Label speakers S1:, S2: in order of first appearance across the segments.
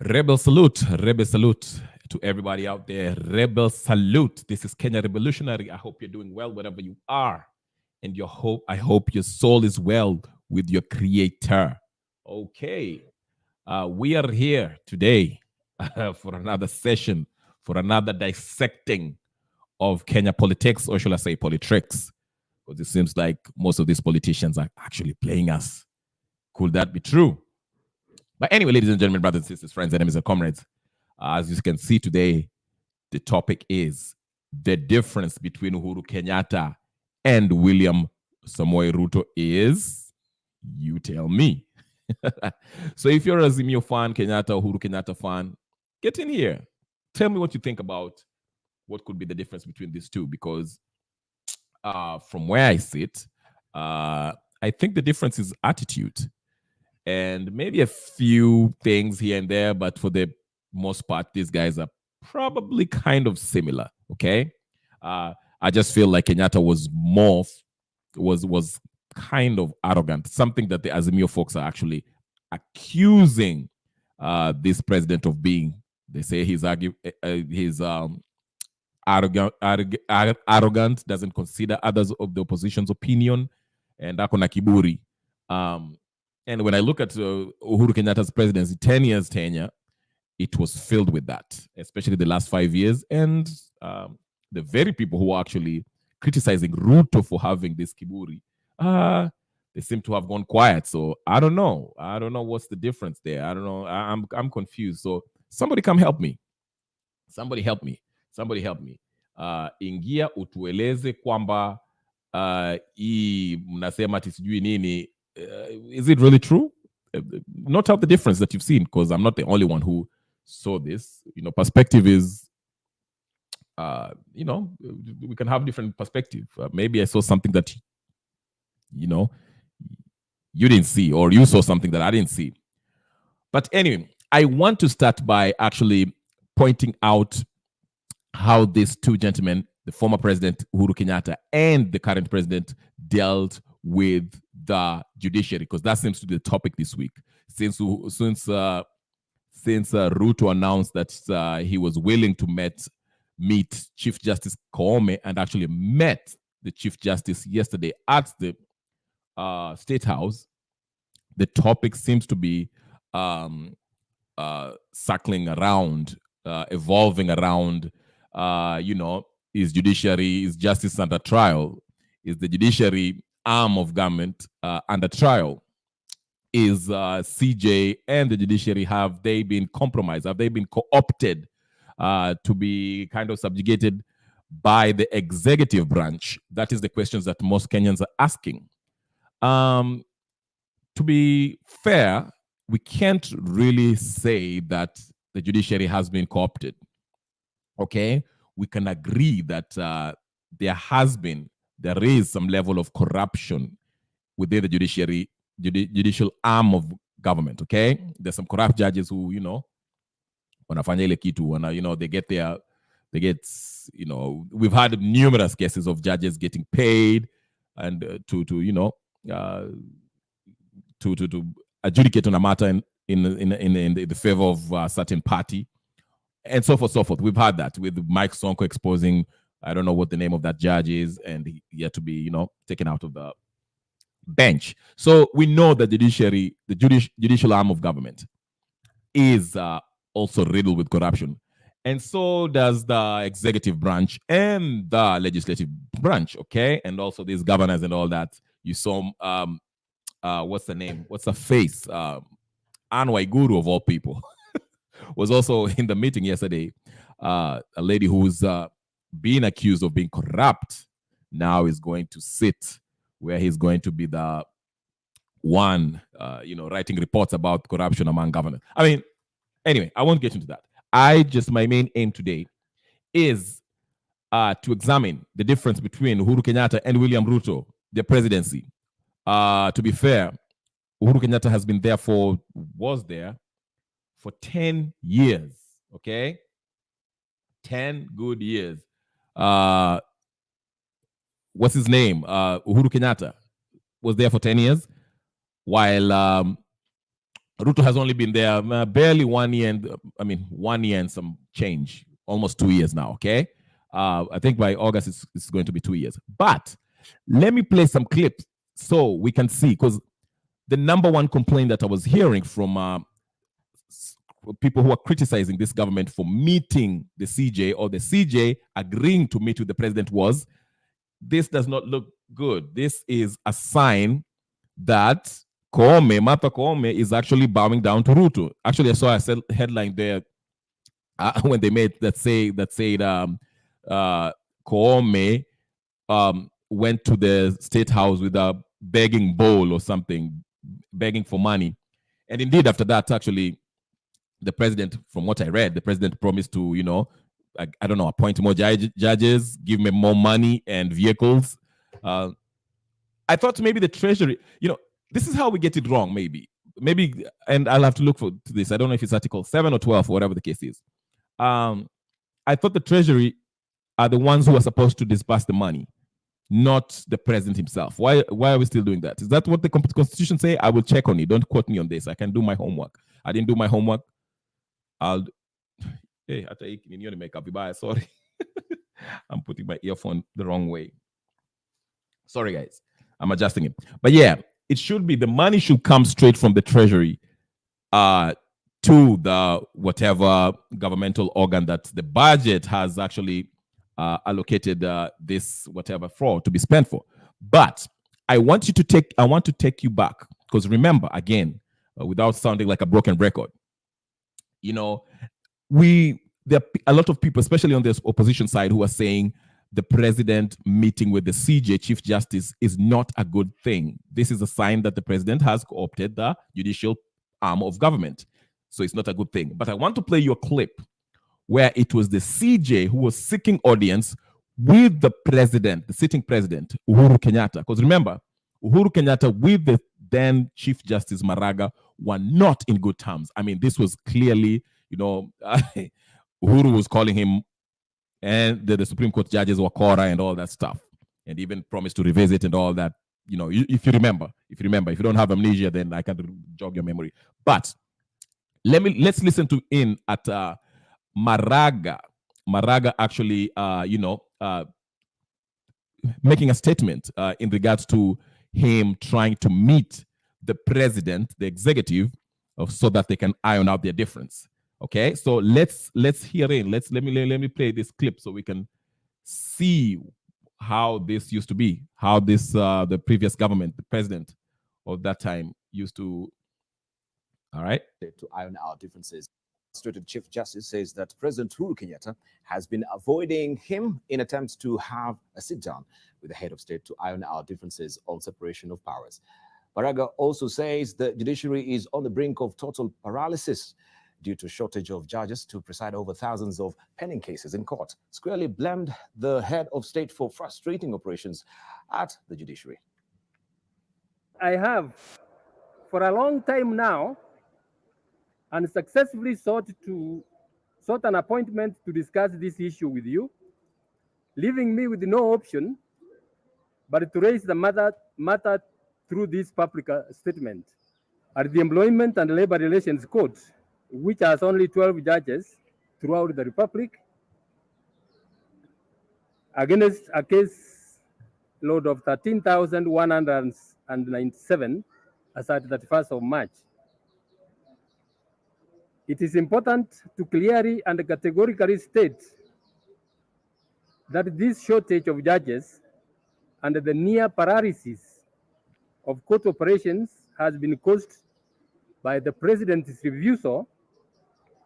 S1: Rebel salute to everybody out there. Rebel salute. This is Kenya Revolutionary. I hope you're doing well wherever you are. And I hope your soul is well with your creator. Okay. We are here today for another session, for another dissecting of Kenya politics, or shall I say politics? Because it seems like most of these politicians are actually playing us. Could that be true? But anyway, ladies and gentlemen, brothers and sisters, friends, enemies and comrades, as you can see today, the topic is the difference between Uhuru Kenyatta and William Samoei Ruto is, you tell me. So if you're a Azimio fan, Uhuru Kenyatta fan, get in here. Tell me what you think about what could be the difference between these two, because from where I sit, I think the difference is attitude. And maybe a few things here and there, but for the most part, these guys are probably kind of similar. Okay, I just feel like Kenyatta was was kind of arrogant, something that the Azimio folks are actually accusing this president of being. They say he's arrogant, doesn't consider others of the opposition's opinion, and akona kiburi. And when I look at Uhuru Kenyatta's presidency, 10 years tenure, it was filled with that, especially the last 5 years. And the very people who are actually criticizing Ruto for having this kiburi, they seem to have gone quiet. So I don't know. I don't know what's the difference there. I don't know. I'm confused. So somebody come help me. Somebody help me. Somebody help me. Ingia utueleze kwamba hii mnasema tisijui nini. Is it really true? Not out the difference that you've seen, because I'm not the only one who saw this. Perspective is, we can have different perspective. Maybe I saw something that, you didn't see, or you saw something that I didn't see. But anyway, I want to start by actually pointing out how these two gentlemen, the former president Uhuru Kenyatta and the current president, dealt with the judiciary, because that seems to be the topic this week. Since Ruto announced that he was willing to meet Chief Justice Koome, and actually met the Chief Justice yesterday at the State House, the topic seems to be circling around, evolving around, is justice under trial? Is the judiciary arm of government under trial? Is CJ and the judiciary, have they been compromised? Have they been co-opted to be kind of subjugated by the executive branch? That is the questions that most Kenyans are asking. To be fair, we can't really say that the judiciary has been co-opted. Okay, we can agree that there is some level of corruption within the judicial arm of government. Okay, there's some corrupt judges who, wanafanya ile kitu, we've had numerous cases of judges getting paid and to adjudicate on a matter in the favor of a certain party, and so forth. We've had that with Mike Sonko exposing, I don't know what the name of that judge is, and he had to be, taken out of the bench. So we know that the judicial arm of government is also riddled with corruption. And so does the executive branch and the legislative branch, okay? And also these governors and all that. You saw, what's the name? What's the face? Anne Waiguru, of all people, was also in the meeting yesterday. A lady who's being accused of being corrupt now is going to sit where he's going to be the one, writing reports about corruption among governors. I mean, anyway, I won't get into that. My main aim today is to examine the difference between Uhuru Kenyatta and William Ruto, the presidency. To be fair, Uhuru Kenyatta was there for 10 years, okay? 10 good years. What's his name? Uhuru Kenyatta was there for 10 years, while Ruto has only been there barely 1 year, and 1 year and some change, almost 2 years now. Okay, I think by August it's going to be 2 years. But let me play some clips so we can see, because the number one complaint that I was hearing from people who are criticizing this government for meeting the CJ, or the CJ agreeing to meet with the president, was this does not look good. This is a sign that Martha Koome is actually bowing down to Ruto. Actually, I saw a headline there when they made that said Koome went to the state house with a begging bowl or something, begging for money. And indeed, after that, actually, the president, from what I read, the president promised to, I don't know, appoint more judges, give me more money and vehicles. I thought maybe the treasury, this is how we get it wrong, maybe, and I'll have to look for this. I don't know if it's Article 7 or 12 or whatever the case is. I thought the treasury are the ones who are supposed to disburse the money, not the president himself. Why are we still doing that? Is that what the Constitution say? I will check on it. Don't quote me on this. I can do my homework. I didn't do my homework. Hey, sorry. I'm putting my earphone the wrong way. Sorry, guys. I'm adjusting it. But yeah, it should be, the money should come straight from the treasury to the whatever governmental organ that the budget has actually allocated this whatever for to be spent for. But I want to take you back, because remember, again, without sounding like a broken record, there are a lot of people, especially on the opposition side, who are saying the president meeting with the CJ, Chief Justice, is not a good thing. This is a sign that the president has co-opted the judicial arm of government. So it's not a good thing. But I want to play you a clip where it was the CJ who was seeking audience with the president, the sitting president, Uhuru Kenyatta. Because remember, Uhuru Kenyatta with the then Chief Justice Maraga were not in good terms. I mean, this was clearly, Uhuru was calling him, and the Supreme Court judges were Kora and all that stuff, and even promised to revisit and all that. If you remember, if you don't have amnesia, then I can jog your memory. But let's listen to in at Maraga. Maraga actually, making a statement in regards to him trying to meet the president, the executive, so that they can iron out their difference. Okay, so let's hear in. Let me play this clip so we can see how this used to be, how this the previous government, the president of that time, used to. All right,
S2: to iron out differences. The Chief Justice says that President Uhuru Kenyatta has been avoiding him in attempts to have a sit-down with the head of state to iron out differences on separation of powers. Baraga also says the judiciary is on the brink of total paralysis due to shortage of judges to preside over thousands of pending cases in court. Squarely blamed the head of state for frustrating operations at the judiciary.
S3: I have, for a long time now, unsuccessfully sought an appointment to discuss this issue with you, leaving me with no option but to raise the matter through this public statement. At the Employment and Labor Relations Court, which has only 12 judges throughout the Republic, against a case load of 13,197 as at 31st of March. It is important to clearly and categorically state that this shortage of judges and the near paralysis of court operations has been caused by the President's refusal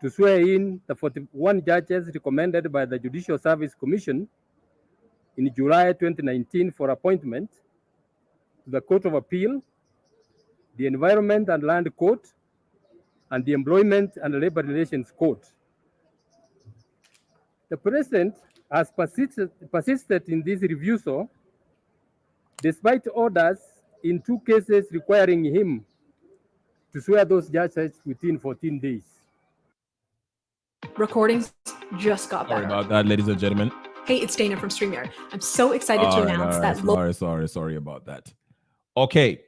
S3: to swear in the 41 judges recommended by the Judicial Service Commission in July 2019 for appointment to the Court of Appeal, the Environment and Land Court, and the Employment and Labor Relations Court. The President has persisted in this refusal despite orders in 2 cases requiring him to swear those judges within 14 days.
S4: Recordings just got better.
S1: Sorry about that, ladies and gentlemen.
S4: Hey, it's Dana from StreamYard. I'm so excited to announce that.
S1: Sorry about that. Okay,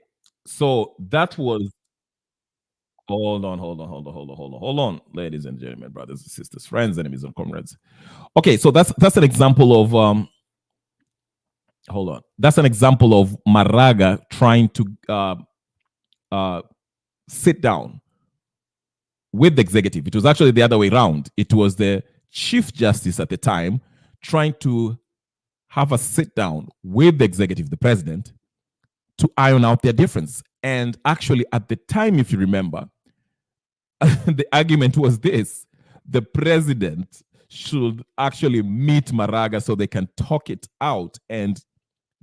S1: so that was Hold on, ladies and gentlemen, brothers and sisters, friends, enemies, and comrades. Okay, so that's an example of hold on. That's an example of Maraga trying to sit down with the executive. It was actually the other way around. It was the Chief Justice at the time trying to have a sit down with the executive, the president, to iron out their difference. And actually, at the time, if you remember, the argument was this: the president should actually meet Maraga so they can talk it out and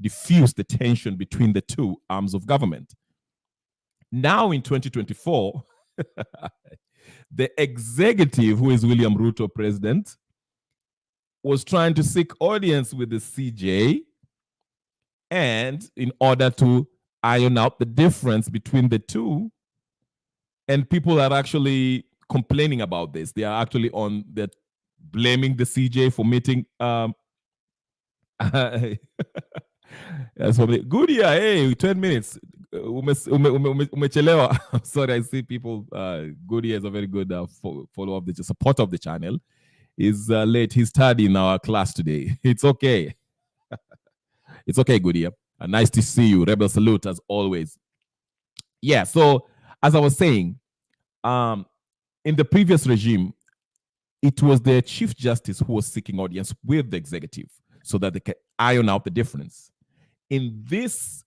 S1: diffuse the tension between the two arms of government. Now in 2024, the executive, who is William Ruto president, was trying to seek audience with the CJ, and in order to iron out the difference between the two, and people are actually complaining about this. They are actually they're blaming the CJ for meeting. That's good. Yeah, hey, 10 minutes. Umechelewa. I'm sorry, I see people. Goody is a very good follow of the supporter of the channel. Is late. He's studying our class today. It's okay. It's okay, Goody. Nice to see you. Rebel salute as always. Yeah. So as I was saying, in the previous regime, it was the Chief Justice who was seeking audience with the executive so that they can iron out the difference. In this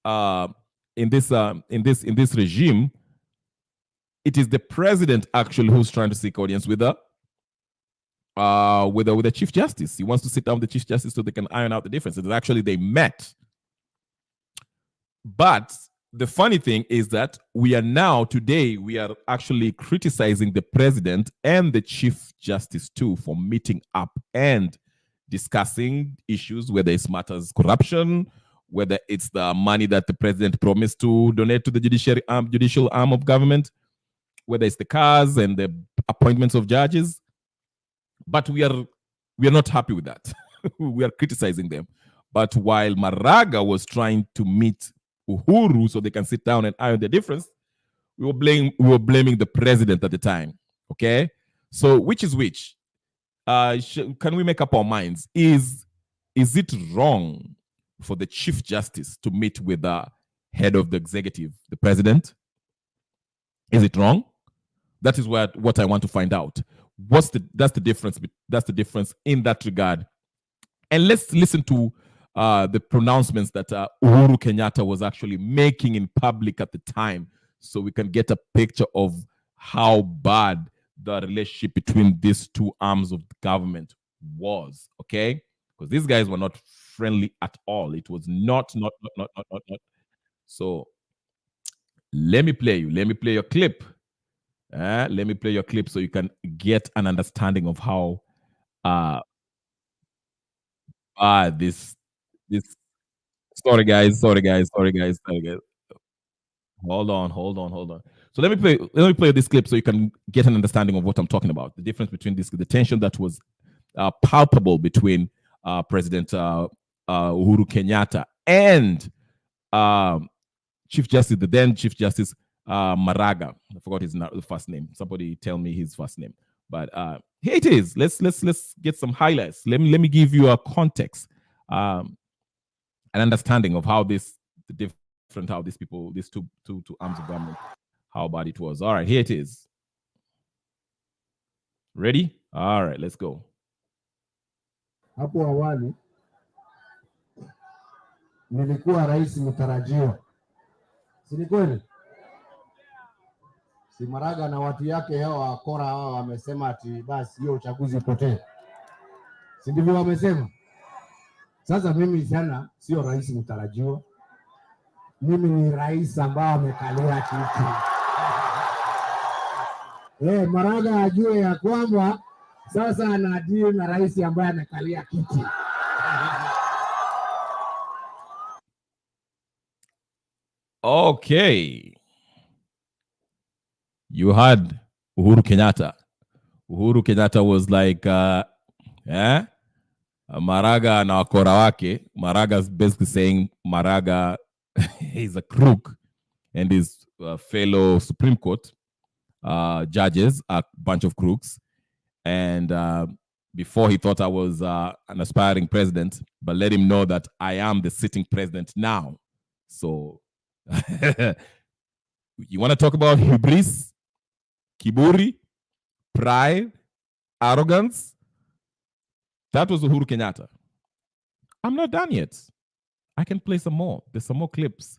S1: regime, it is the president actually who's trying to seek audience with the Chief Justice. He wants to sit down with the Chief Justice so they can iron out the differences. Actually, they met. But the funny thing is that we are actually criticizing the president and the Chief Justice too for meeting up and discussing issues, whether it's matters corruption, whether it's the money that the president promised to donate to the judicial arm of government, whether it's the cars and the appointments of judges. But we are not happy with that. We are criticizing them. But while Maraga was trying to meet Uhuru so they can sit down and iron the difference, we were blaming the president at the time. Okay, so which is which? Can we make up our minds? Is it wrong for the Chief Justice to meet with the head of the executive, the president? Is it wrong? That is what I want to find out. That's the difference. That's the difference in that regard. And let's listen to the pronouncements that Uhuru Kenyatta was actually making in public at the time, so we can get a picture of how bad the relationship between these two arms of government was. Okay, because these guys were not friendly at all. It was not. So let me play your clip. Let me play your clip so you can get an understanding of how this. Sorry guys. Hold on. So let me play this clip so you can get an understanding of what I'm talking about. The difference between the tension that was palpable between President Uhuru Kenyatta and Chief Justice, the then Chief Justice Maraga. I forgot his first name. Somebody tell me his first name. But here it is. Let's get some highlights. Let me give you a context, an understanding of how these two arms of government, how bad it was. All right, here it is. Ready? All right, let's go.
S5: Hapo awali nilikuwa rais mtarajiwa, si ni kweli? Si Maraga na watu yake hao wakora hao wamesema ati basi hiyo uchaguzi upotee, si ndivyo wamesema? Sasa mimi sana sio rais mtarajiwa, mimi ni rais ambaye amekalia kiti. Maraga ajue ya kwamba sasa anadili na rais ambaye amekalia kiti.
S1: Okay. You had Uhuru Kenyatta. Uhuru Kenyatta was like, Maraga na wakora wake. Maraga's basically saying Maraga is a crook and his fellow Supreme Court judges are a bunch of crooks. And before he thought I was an aspiring president, but let him know that I am the sitting president now. So you want to talk about hubris, kiburi, pride, arrogance? That was Uhuru Kenyatta. I'm not done yet. I can play some more. There's some more clips.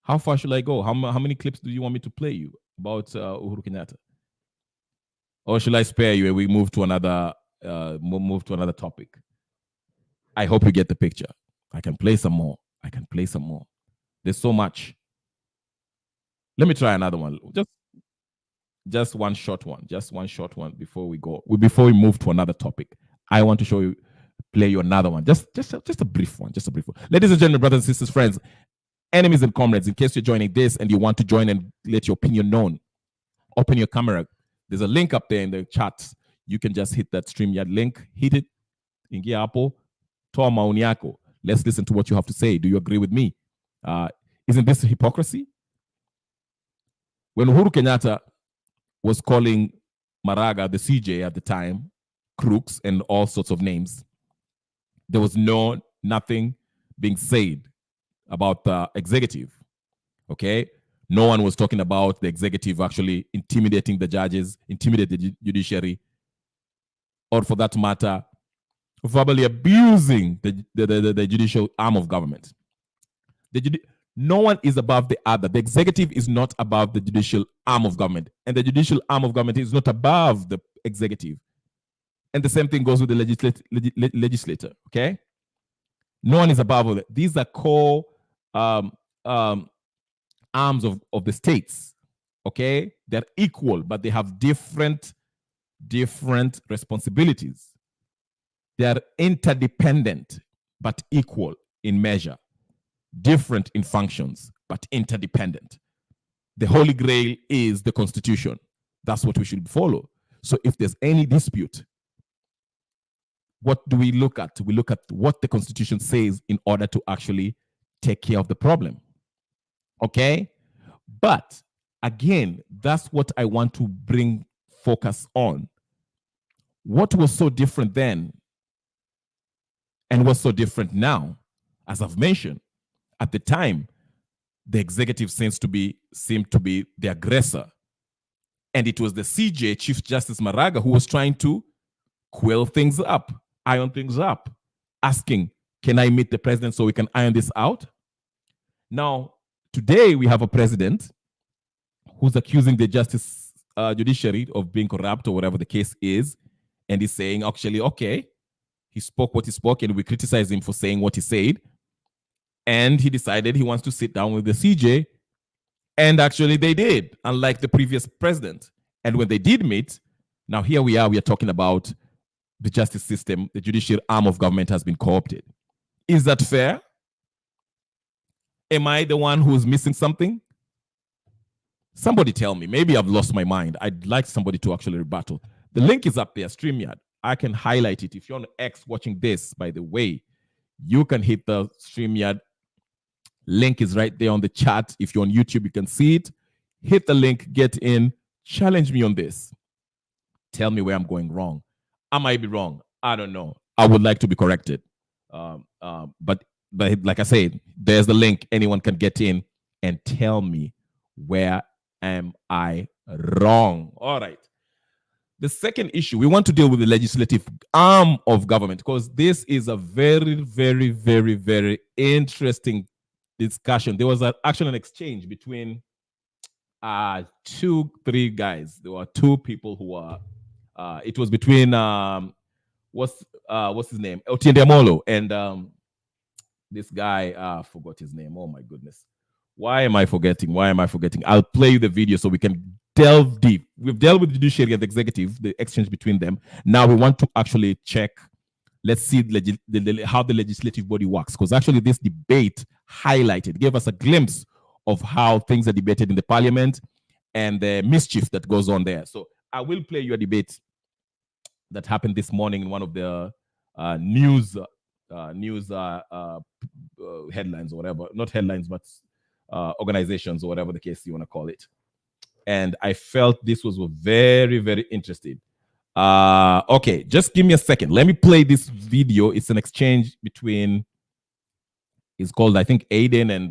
S1: How far should I go? How many clips do you want me to play you about Uhuru Kenyatta? Or should I spare you and we move to another topic? I hope you get the picture. I can play some more. I can play some more. There's so much. Let me try another one. Just one short one. Just one short one before we go. Before we move to another topic. I want to play you another one. Just a brief one. Just a brief one. Ladies and gentlemen, brothers and sisters, friends, enemies and comrades, in case you're joining this and you want to join and let your opinion known, open your camera. There's a link up there in the chat. You can just hit that StreamYard link, hit it, ingia hapo, toa maoni yako. Let's listen to what you have to say. Do you agree with me? Isn't this hypocrisy? When Uhuru Kenyatta was calling Maraga, the CJ at the time, crooks and all sorts of names, there was nothing being said about the executive, okay? No one was talking about the executive actually intimidating the judges, intimidating the judiciary, or for that matter, verbally abusing the judicial arm of government. No one is above the other. The executive is not above the judicial arm of government, and the judicial arm of government is not above the executive. And the same thing goes with the legislator, okay? No one is above it. These are core arms of the states, okay? They're equal, but they have different responsibilities. They are interdependent, but equal in measure. Different in functions, but interdependent. The Holy Grail is the Constitution. That's what we should follow. So if there's any dispute, what do we look at? We look at what the Constitution says in order to actually take care of the problem. Okay? But again, that's what I want to bring focus on. What was so different then and what's so different now? As I've mentioned, at the time, the executive seemed to be the aggressor. And it was the CJ, Chief Justice Maraga, who was trying to quell things up, iron things up, asking, can I meet the president so we can iron this out? Now, today we have a president who's accusing the judiciary of being corrupt or whatever the case is. And he's saying, actually, okay, he spoke what he spoke and we criticize him for saying what he said. And he decided he wants to sit down with the CJ. And actually they did, unlike the previous president. And when they did meet, now here we are talking about the justice system, the judicial arm of government has been co-opted. Is that fair? Am I the one who's missing something? Somebody tell me. Maybe I've lost my mind. I'd like somebody to actually rebuttal. The link is up there, StreamYard. I can highlight it. If you're on X watching this, by the way, you can hit the StreamYard. Link is right there on the chat. If you're on YouTube, you can see it. Hit the link, get in, challenge me on this. Tell me where I'm going wrong. I might be wrong. I don't know. I would like to be corrected. But like I said, there's the link. Anyone can get in and tell me where am I wrong. All right. The second issue, we want to deal with the legislative arm of government because this is a very, very, very, very interesting discussion. There was actually an exchange between 3 guys. There were 2 people who were. It was between what's his name, Otiende Amolo, and this guy. Forgot his name. Oh my goodness. Why am I forgetting? I'll play you the video so we can delve deep. We've dealt with the judiciary and the executive, the exchange between them. Now we want to actually check. Let's see how the legislative body works, because actually this debate gave us a glimpse of how things are debated in the parliament and the mischief that goes on there. So I will play you a debate that happened this morning in one of the news headlines or whatever. Not headlines, but organizations or whatever the case you want to call it. and I felt this was very, very interesting. Okay, just give me a second. Let me play this video. It's an exchange between, it's called, I think, Aiden and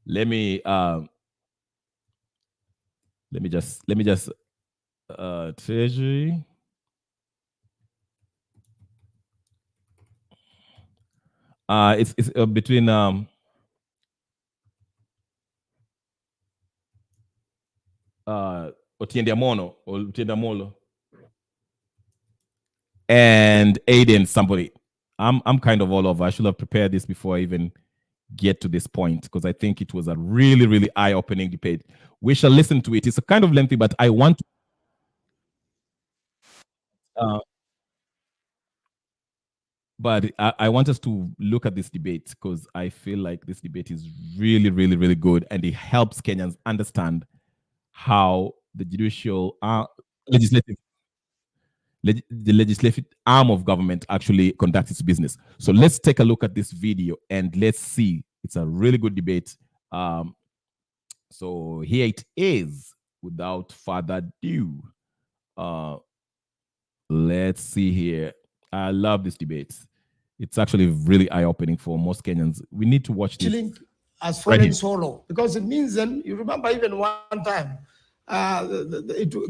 S1: let me just Treasury. It's between Otiendamolo and Aiden, somebody. I'm kind of all over. I should have prepared this before I even get to this point, because I think it was a really, really eye-opening debate. We shall listen to it. It's a kind of lengthy, but I want I want us to look at this debate, because I feel like this debate is really, really, really good, and it helps Kenyans understand how the judicial the legislative arm of government actually conducts its business. So let's take a look at this video and let's see. It's a really good debate. So here it is. Without further ado, let's see here. I love this debate. It's actually really eye-opening for most Kenyans. We need to watch this.
S6: As foreign solo, because it means then, you remember even one time,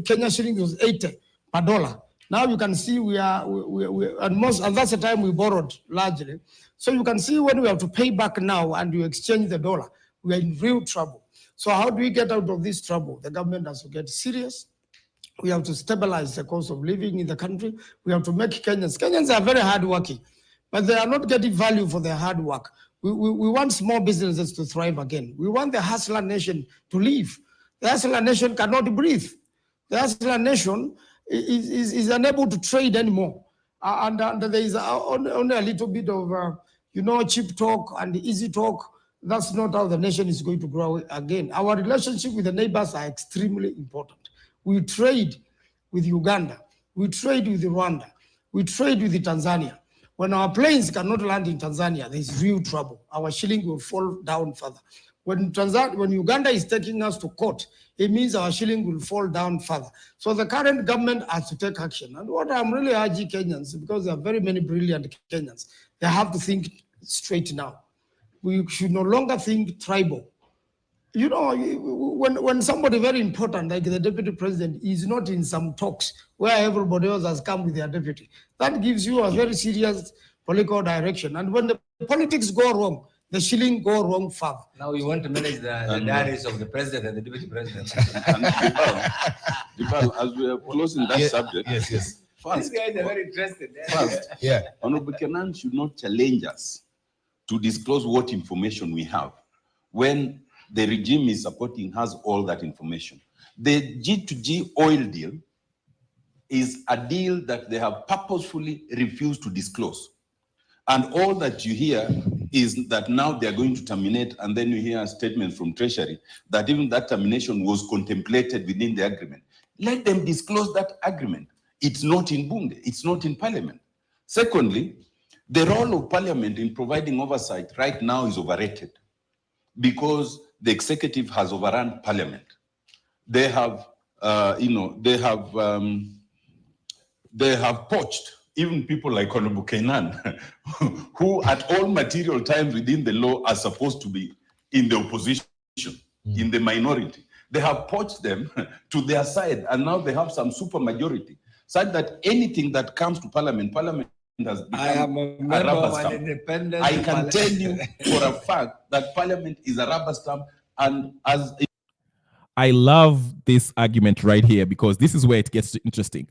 S6: Kenya shilling was 80 per dollar. Now you can see we and that's the time we borrowed largely. So you can see when we have to pay back now and you exchange the dollar, we are in real trouble. So how do we get out of this trouble? The government has to get serious. We have to stabilize the cost of living in the country. We have to make Kenyans are very hardworking, but they are not getting value for their hard work. We want small businesses to thrive again. We want the hustler nation to live. The hustler nation cannot breathe. The hustler nation is unable to trade anymore. And there is only a little bit of, cheap talk and easy talk. That's not how the nation is going to grow again. Our relationship with the neighbors are extremely important. We trade with Uganda. We trade with Rwanda. We trade with Tanzania. When our planes cannot land in Tanzania, there's real trouble. Our shilling will fall down further. When Uganda is taking us to court, it means our shilling will fall down further. So the current government has to take action. And what I'm really urging Kenyans, because there are very many brilliant Kenyans, they have to think straight now. We should no longer think tribal. You know, when somebody very important, like the deputy president, is not in some talks where everybody else has come with their deputy, that gives you a very serious political direction. And when the politics go wrong, the shilling go wrong far.
S7: Now you want to manage the diaries of the president and the deputy president.
S8: As we are closing that subject,
S7: yes.
S8: First,
S7: These guys are very interested.
S8: Honorable Kenan should not challenge us to disclose what information we have when the regime is supporting has all that information. The G2G oil deal is a deal that they have purposefully refused to disclose. And all that you hear is that now they are going to terminate, and then you hear a statement from Treasury that even that termination was contemplated within the agreement. Let them disclose that agreement. It's not in Bunge, it's not in Parliament. Secondly, the role of Parliament in providing oversight right now is overrated because the executive has overrun Parliament. They have, they have poached even people like Honorable Kenan, who at all material times within the law are supposed to be in the opposition, in the minority. They have poached them to their side, and now they have some super majority, such that anything that comes to Parliament has become
S7: I am a member of an independent
S8: I can tell you for a fact that Parliament is a rubber stamp, and as
S1: I love this argument right here, because this is where it gets interesting.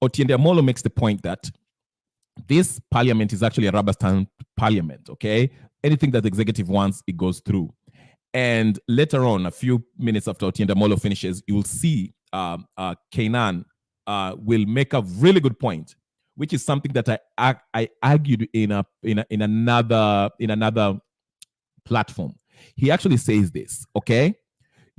S1: Otiende Amolo makes the point that this parliament is actually a rubber stamp parliament, okay? Anything that the executive wants, it goes through. And later on, a few minutes after Otiende Amolo finishes, you will see Kenan will make a really good point, which is something that I argued in another platform. He actually says this, okay?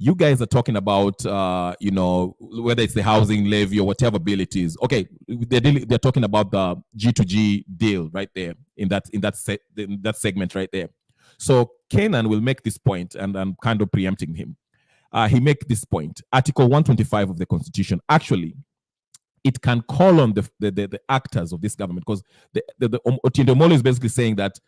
S1: You guys are talking about, whether it's the housing levy or whatever bill it is. Okay, they're talking about the G2G deal right there in that segment right there. So Kenan will make this point, and I'm kind of preempting him. He make this point. Article 125 of the Constitution, actually, it can call on the actors of this government, because the Otiende Omolo is basically saying that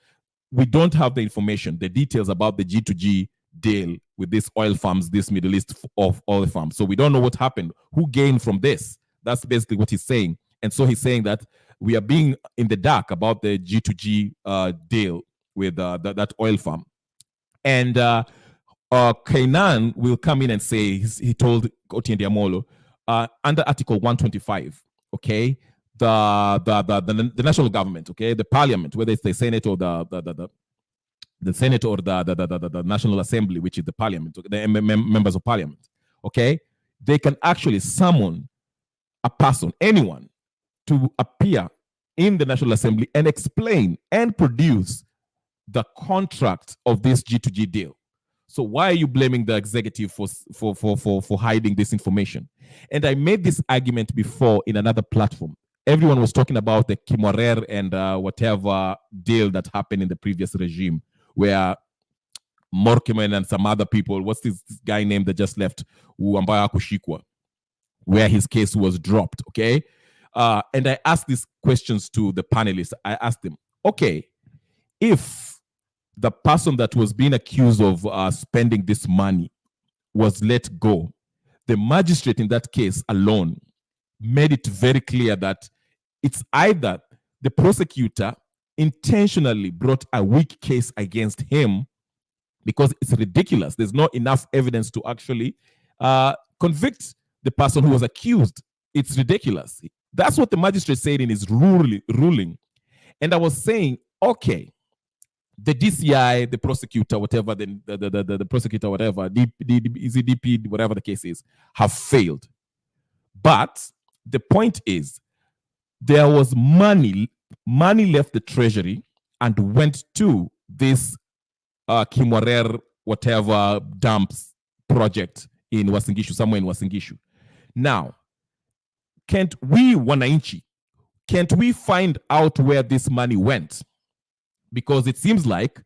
S1: we don't have the information, the details about the G2G deal with these oil farms, this Middle East of oil farms. So we don't know what happened, who gained from this. That's basically what he's saying. And so he's saying that we are being in the dark about the G2G deal with that oil farm. And Kenan will come in and say, he told Otiende Omolo, under Article 125, okay, the national government, okay, the parliament, whether it's the Senate or the Senate or the National Assembly, which is the parliament, the members of parliament, okay, they can actually summon a person, anyone, to appear in the National Assembly and explain and produce the contract of this G2G deal. So why are you blaming the executive for hiding this information? And I made this argument before in another platform. Everyone was talking about the Kimorer and whatever deal that happened in the previous regime, where Morkimen and some other people, what's this guy named that just left, Uambaya Kushikwa, where his case was dropped, okay? And I asked these questions to the panelists. I asked them, okay, if the person that was being accused of spending this money was let go, the magistrate in that case alone made it very clear that it's either the prosecutor intentionally brought a weak case against him because it's ridiculous. There's not enough evidence to actually convict the person who was accused. It's ridiculous. That's what the magistrate said in his ruling. And I was saying, okay, the DCI, the prosecutor, whatever, the prosecutor, whatever, DP, whatever the case is, have failed. But the point is, there was money left the treasury and went to this Kimorer, whatever, dumps project in Wasingishu, somewhere in Wasingishu. Now, can't we find out where this money went? Because it seems like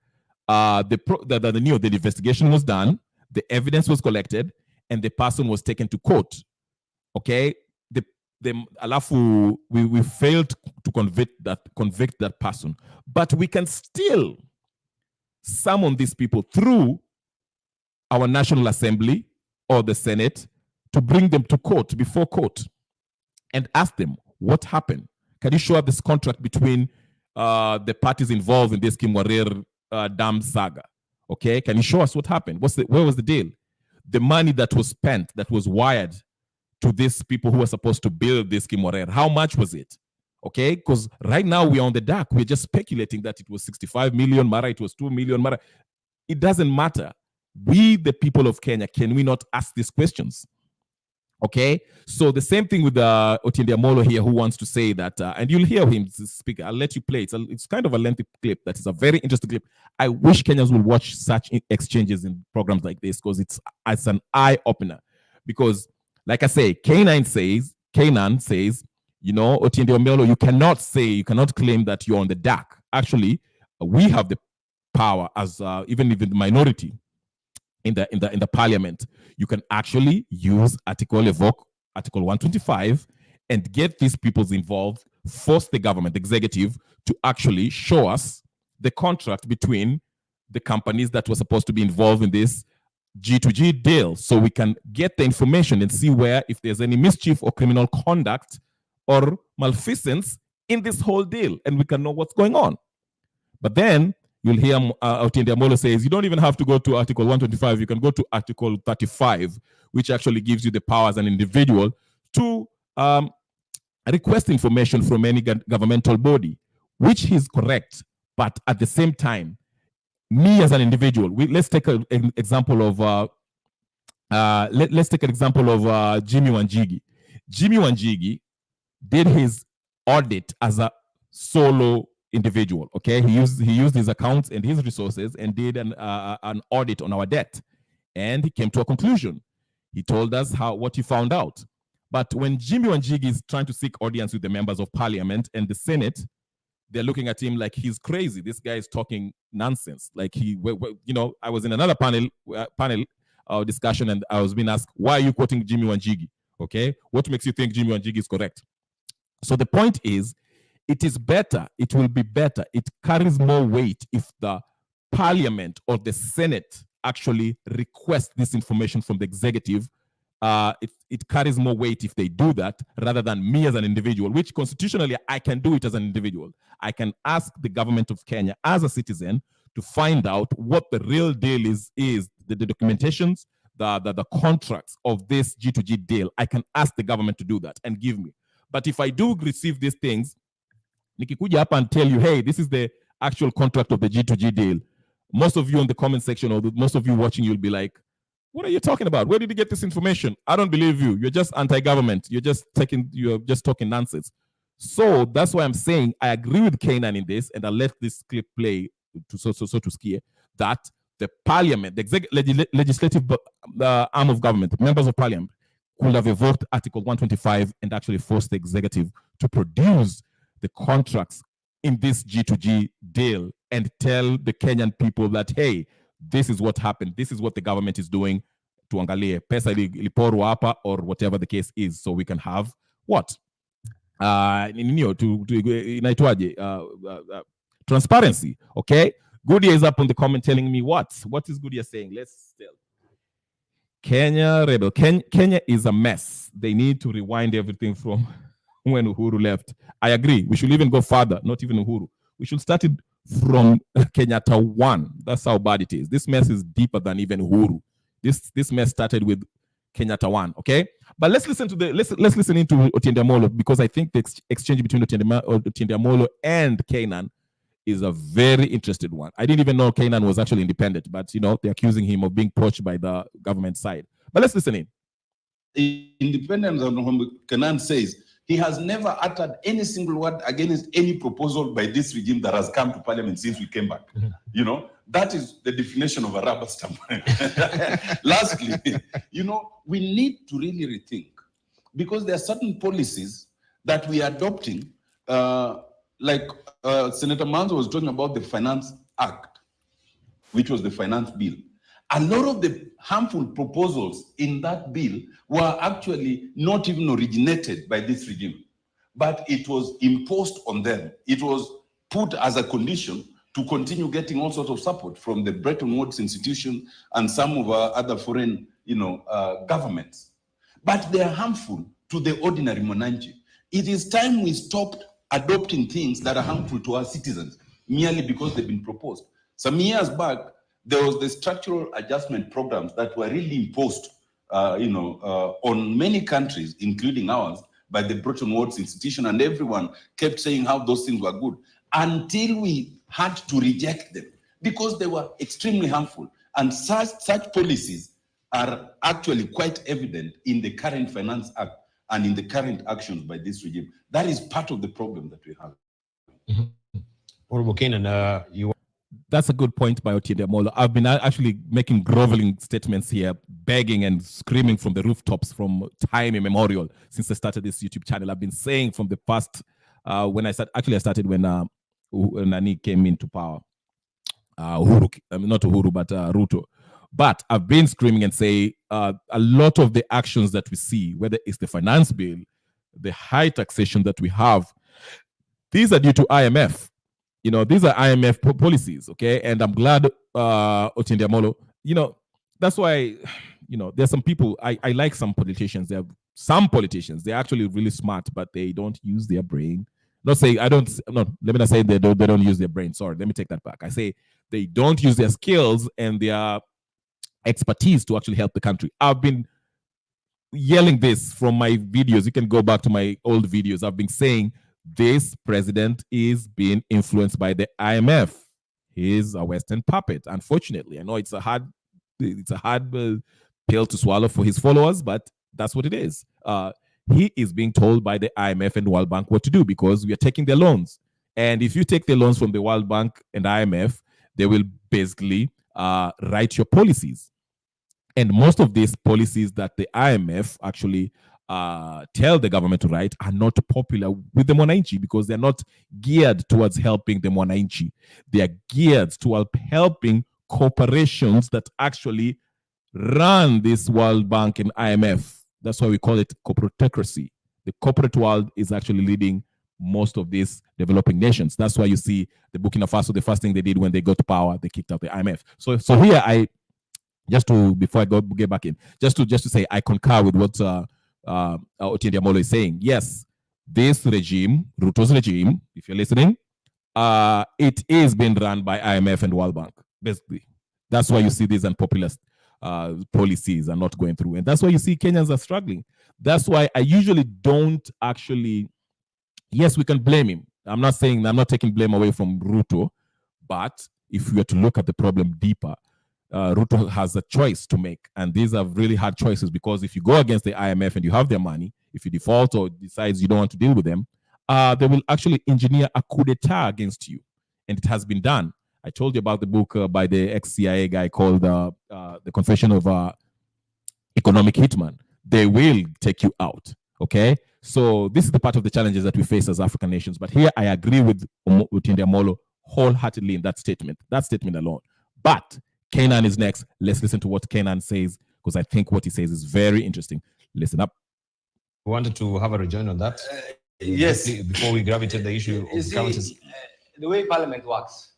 S1: the investigation was done, the evidence was collected, and the person was taken to court. Okay, we failed to convict that person, but we can still summon these people through our National Assembly or the Senate to bring them to court, before court, and ask them what happened. Can you show up this contract between the parties involved in this Kimorer dam saga? Okay, can you show us what happened? Where was the deal? The money that was spent, that was wired to these people who were supposed to build this Kimorer, how much was it? Okay, because right now we are on the dark. We're just speculating that it was 65 million, Mara, it was 2 million, Mara. It doesn't matter. We, the people of Kenya, can we not ask these questions? Okay, so the same thing with Otiende Omolo here, who wants to say that, and you'll hear him speak. I'll let you play it. It's kind of a lengthy clip. That is a very interesting clip. I wish Kenyans will watch such exchanges in programs like this, because it's an eye opener. Because, like I say, Kenan says, you know, Otiende Omolo, you cannot claim that you're on the dark. Actually, we have the power as even the minority in the parliament. You can actually use Article 125 and get these peoples involved, force the government executive to actually show us the contract between the companies that were supposed to be involved in this G2G deal, so we can get the information and see where, if there's any mischief or criminal conduct or malfeasance in this whole deal, and we can know what's going on. But then you'll hear Otiende Omolo says, you don't even have to go to Article 125. You can go to Article 35, which actually gives you the power as an individual to request information from any governmental body, which is correct. But at the same time, me as an individual, let's take an example of Jimmy Wanjigi. Jimmy Wanjigi did his audit as a solo individual. Okay, he used his accounts and his resources and did an audit on our debt, and he came to a conclusion. He told us what he found out. But when Jimmy Wanjigi is trying to seek audience with the members of parliament and the Senate they're looking at him like he's crazy. This guy is talking nonsense. Like I was in another panel discussion, and I was being asked, why are you quoting Jimmy Wanjigi? Okay, what makes you think Jimmy Wanjigi is correct? So the point is, it is better, it will be better, it carries more weight if the Parliament or the Senate actually request this information from the executive. It carries more weight if they do that rather than me as an individual, which constitutionally I can do it as an individual. I can ask the government of Kenya as a citizen to find out what the real deal is the documentations, the contracts of this G2G deal. I can ask the government to do that and give me. But if I do receive these things, nikikuja hapa and tell you, hey, this is the actual contract of the G2G deal, most of you in the comment section or most of you watching, you'll be like, what are you talking about? Where did you get this information? I don't believe you. You're just anti-government. You're just talking nonsense. So that's why I'm saying I agree with Kanan in this, and I'll let this clip play to scare that the Parliament, the legislative arm of government, the members of Parliament, could have evoked Article 125 and actually forced the executive to produce the contracts in this G2G deal and tell the Kenyan people that, hey, this is what happened. This is what the government is doing. Tuangalie pesa iliporwa hapa, or whatever the case is, so we can have what? Transparency. Okay. Goodyear is up on the comment telling me what? What is Goodyear saying? Let's tell. Kenya rebel. Kenya is a mess. They need to rewind everything from when Uhuru left. I agree. We should even go further. Not even Uhuru. We should start it from Kenyatta 1. That's how bad it is. This mess is deeper than even Uhuru. This mess started with Kenyatta 1. Okay, but let's listen to let's listen into Otiende Amolo, because I think the exchange between Otiende Amolo and Kanan is a very interesting one. I didn't even know Kanan was actually independent, but they're accusing him of being poached by the government side. But let's listen in.
S8: Independence, Kanan says he has never uttered any single word against any proposal by this regime that has come to Parliament since we came back. That is the definition of a rubber stamp. Lastly, we need to really rethink, because there are certain policies that we are adopting, like Senator Manzo was talking about the Finance Act, which was the finance bill. A lot of the harmful proposals in that bill were actually not even originated by this regime, but it was imposed on them. It was put as a condition to continue getting all sorts of support from the Bretton Woods institution and some of our other foreign, governments. But they are harmful to the ordinary Mwananchi. It is time we stopped adopting things that are harmful to our citizens merely because they've been proposed. Some years back, there was the structural adjustment programs that were really imposed, on many countries, including ours, by the Bretton Woods institution, and everyone kept saying how those things were good until we had to reject them because they were extremely harmful. And such policies are actually quite evident in the current Finance Act and in the current actions by this regime. That is part of the problem that we have.
S9: Honorable Kenan,
S1: That's a good point by Otiende Amolo. I've been actually making groveling statements here, begging and screaming from the rooftops from time immemorial since I started this YouTube channel. I've been saying from the past, when I started when Nani came into power. Not Uhuru, but Ruto. But I've been screaming and say a lot of the actions that we see, whether it's the finance bill, the high taxation that we have, these are due to IMF. These are IMF policies, okay? And I'm glad Otiende Amolo, that's why, there's some people, I like some politicians. There are some politicians, they're actually really smart, but they don't use their brain. Let me not say they don't use their brain. Sorry, let me take that back. I say they don't use their skills and their expertise to actually help the country. I've been yelling this from my videos. You can go back to my old videos. I've been saying this president is being influenced by the IMF. He's a Western puppet. Unfortunately, I know it's a hard pill to swallow for his followers, but that's what it is. He is being told by the IMF and World Bank what to do because we are taking their loans. And if you take the loans from the World Bank and IMF, they will basically write your policies. And most of these policies that the IMF actually tell the government to write are not popular with the mwananchi, because they're not geared towards helping the mwananchi. They are geared toward helping corporations that actually run this World Bank and IMF. That's why we call it corporatocracy. The corporate world is actually leading most of these developing nations. That's why you see the Burkina Faso, the first thing they did when they got to power, they kicked out the IMF. So here before I get back in, just to say, I concur with what Otiende Amolo is saying. Yes, this regime, Ruto's regime, if you're listening, it is being run by IMF and World Bank, basically. That's why you see these unpopular policies are not going through. And that's why you see Kenyans are struggling. That's why I usually don't actually, yes, we can blame him. I'm not taking blame away from Ruto, but if we were to look at the problem deeper, Ruto has a choice to make. And these are really hard choices, because if you go against the IMF and you have their money, if you default or decides you don't want to deal with them, they will actually engineer a coup d'etat against you. And it has been done. I told you about the book by the ex-CIA guy called The Confession of Economic Hitman. They will take you out, okay? So this is the part of the challenges that we face as African nations. But here I agree with Otiende Amolo wholeheartedly in that statement alone. But Kenan is next. Let's listen to what Kenan says, because I think what he says is very interesting. Listen up.
S9: We wanted to have a rejoin on that.
S7: Yes.
S9: Before we gravitate the issue of counties.
S7: The way Parliament works,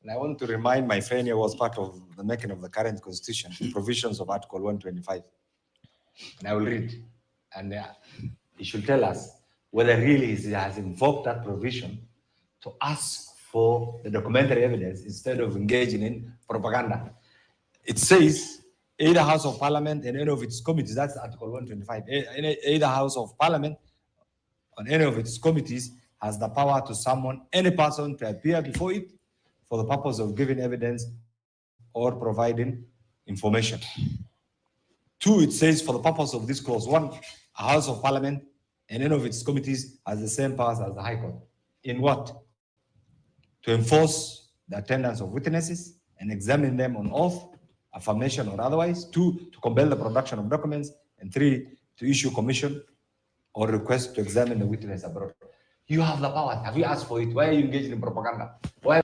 S7: and I want to remind my friend here was part of the making of the current constitution, the provisions of Article 125. And I will read. And he should tell us whether really he has invoked that provision to ask for the documentary evidence instead of engaging in propaganda. It says, either House of Parliament and any of its committees, that's Article 125, either House of Parliament on any of its committees has the power to summon any person to appear before it for the purpose of giving evidence or providing information. 2, it says, for the purpose of this clause 1, a House of Parliament and any of its committees has the same powers as the High Court. In what? To enforce the attendance of witnesses and examine them on oath, affirmation or otherwise. 2, to compel the production of documents. And 3, to issue commission or request to examine the witness abroad. You have the power. Have you asked for it? Why are you engaged in propaganda? Why?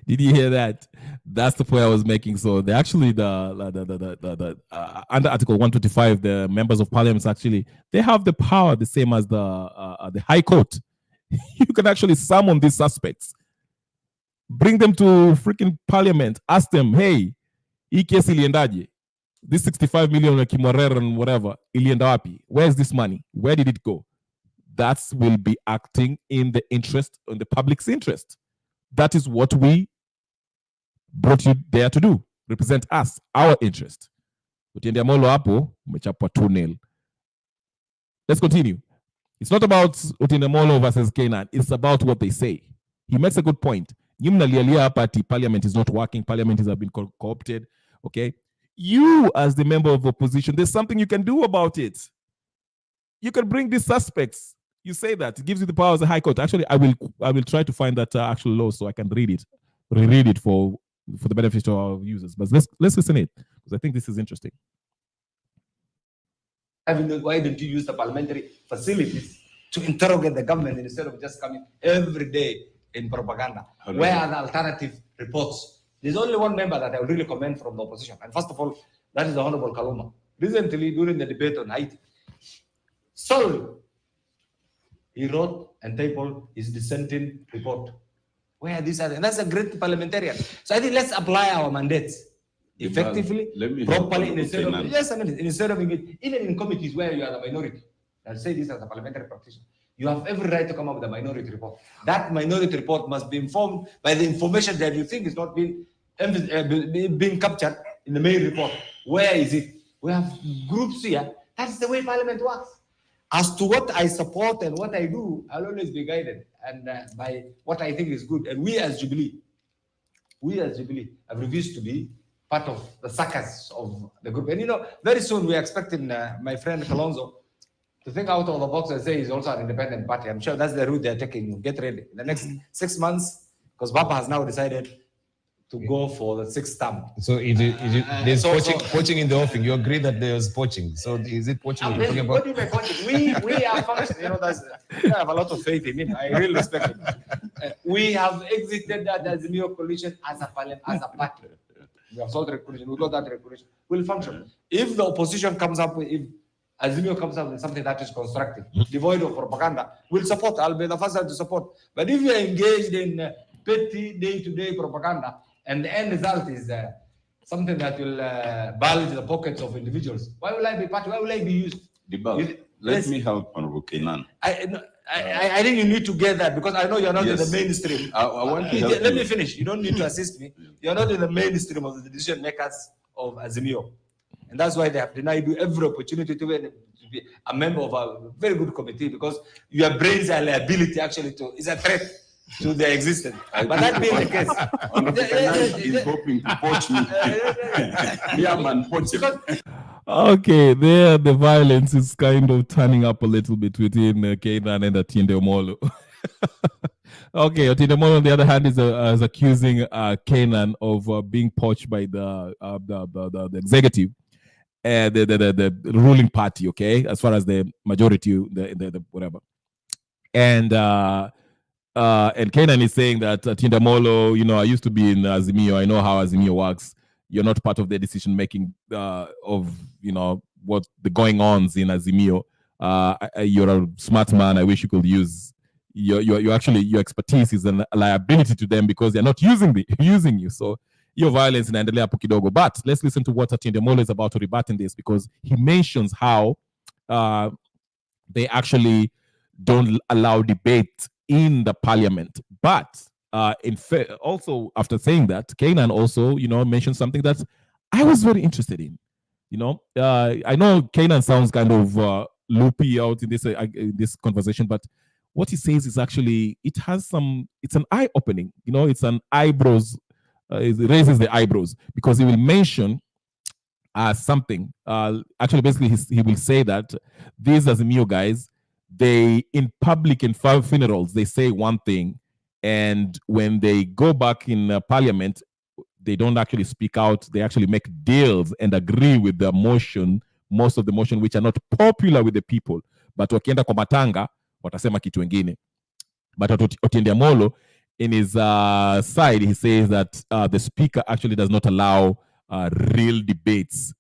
S1: Did you hear that? That's the point I was making. So they actually under Article 125, the members of parliament actually they have the power the same as the High Court. You can actually summon these suspects, bring them to freaking parliament, ask them, hey, hii kesi iliendaje? This 65 million Kimwarera and whatever, ilienda wapi? Where's this money? Where did it go? That will be acting in the public's interest. That is what we brought you there to do. Represent us, our interest. Otiende Amolo hapo, umechapwa 2-0. Let's continue. It's not about Otiende Amolo versus Kenan. It's about what they say. He makes a good point. Parliament is not working. Parliament has been co-opted. Okay? You, as the member of opposition, there's something you can do about it. You can bring these suspects. You say that. It gives you the power as the High Court. Actually, I will try to find that actual law so I can reread it for the benefit of our users. But let's listen it, because I think this is interesting.
S7: Why don't you use the parliamentary facilities to interrogate the government instead of just coming every day in propaganda? Where are the alternative reports? There's only one member that I would really commend from the opposition. And first of all, that is the Honorable Kaluma. Recently, during the debate on Haiti, solely, he wrote and tabled his dissenting report. Where these are, and that's a great parliamentarian. So I think let's apply our mandates effectively, properly, instead of engaging, even in committees where you are the minority. I'll say this as a parliamentary practitioner. You have every right to come up with a minority report. That minority report must be informed by the information that you think is not being captured in the main report. Where is it? We have groups here. That's the way Parliament works. As to what I support and what I do, I'll always be guided and by what I think is good. And we as Jubilee have refused to be part of the suckers of the group. And very soon we're expecting my friend Kalonzo to think out of the box and say he's also an independent party. I'm sure that's the route they're taking. Get ready. In the next 6 months, because Baba has now decided to go for the 6th term.
S9: So there's poaching in the offing. You agree that there's poaching. So is it poaching you're talking about?
S7: What do you mean poaching? We are functioning. I have a lot of faith in him. I really respect him. We have exited that Azimio coalition as a party. We have solved the coalition. We got that coalition. We'll function. If the opposition comes up with, if Azimio comes up with something that is constructive, devoid of propaganda, we'll support. I'll be the first one to support. But if you're engaged in petty day-to-day propaganda, and the end result is something that will bulge the pockets of individuals, why will I be part? Why will I be used?
S8: Let me help Honorable Kenan.
S7: I think you need to get that, because I know you're not in the mainstream.
S8: I want to help
S7: Let me finish. You don't need to assist me. You're not in the mainstream of the decision makers of Azimio. And that's why they have denied you every opportunity to be a member of a very good committee, because your brains are liability actually is a threat to their existence. But that being the case,
S8: Honorable Kenan is hoping to poach me. Yeah, man, poach him.
S1: Okay, there the violence is kind of turning up a little bit within Kenan and Otiende Omolo. Okay, Otiende Omolo on the other hand is accusing Kenan of being poached by the executive, the ruling party. Okay, as far as the majority, the whatever, and Kenan is saying that Otiende Omolo, I used to be in Azimio. I know how Azimio works. You're not part of the decision making of what the going ons in Azimio. You're a smart man. I wish you could use your expertise is a liability to them because they're not using you. So your violence inaendelea hapo kidogo. But let's listen to what Otiende Omolo is about to rebut in this, because he mentions how they actually don't allow debate in the parliament. But also after saying that, Kenan also, mentioned something that I was very interested in. I know Kenan sounds kind of loopy out in this conversation, but what he says is actually, it's an eye-opening. It's an eyebrows, it raises the eyebrows, because he will mention something. Actually, basically, he will say that these Azimio guys, they, in public and funerals, they say one thing, and when they go back in parliament, they don't actually speak out. They actually make deals and agree with the motion, most of the motion, which are not popular with the people. But wakienda kwa matanga, watasema kitu wengine. But Otiende Omolo, in his side, he says that the speaker actually does not allow real debates,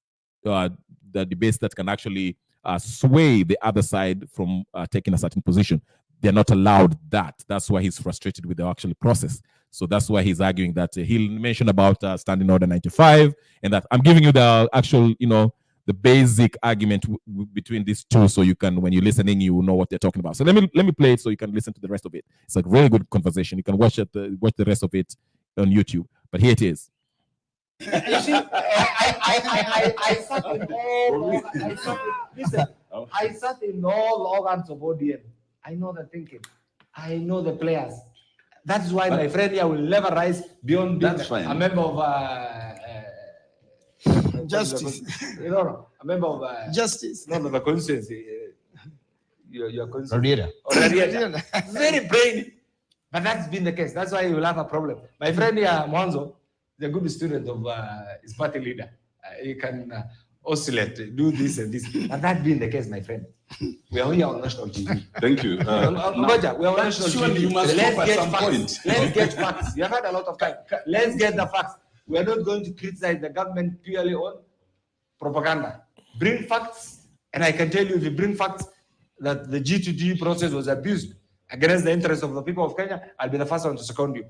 S1: the debates that can actually sway the other side from taking a certain position. They're not allowed that. That's why he's frustrated with the actual process. So that's why he's arguing that he'll mention about Standing Order 95, and that I'm giving you the actual, the basic argument between these two, so you can, when you're listening, you know what they're talking about. So let me play it so you can listen to the rest of it. It's a really good conversation. You can watch the rest of it on YouTube. But here it is.
S7: You see, I sat in all organs of ODM. I know the thinking. I know the players. That's why my friend here will never rise beyond being a member of
S6: Justice.
S7: A member of
S6: Justice.
S7: No, the constituency. Your
S9: Radiator.
S7: Very brainy. But that's been the case. That's why you will have a problem. My friend here, Mwanzo, is a good student of his party leader. He can oscillate, do this and this. But that being the case, my friend, we are here on national TV.
S8: Thank you.
S7: We are on national TV.
S8: You must
S7: Let's
S8: stop at
S7: get
S8: some
S7: facts.
S8: point.
S7: Let's get facts. You have had a lot of time. Let's get the facts. We are not going to criticize the government purely on propaganda. Bring facts, and I can tell you, if you bring facts that the G2G process was abused against the interests of the people of Kenya, I'll be the first one to second you.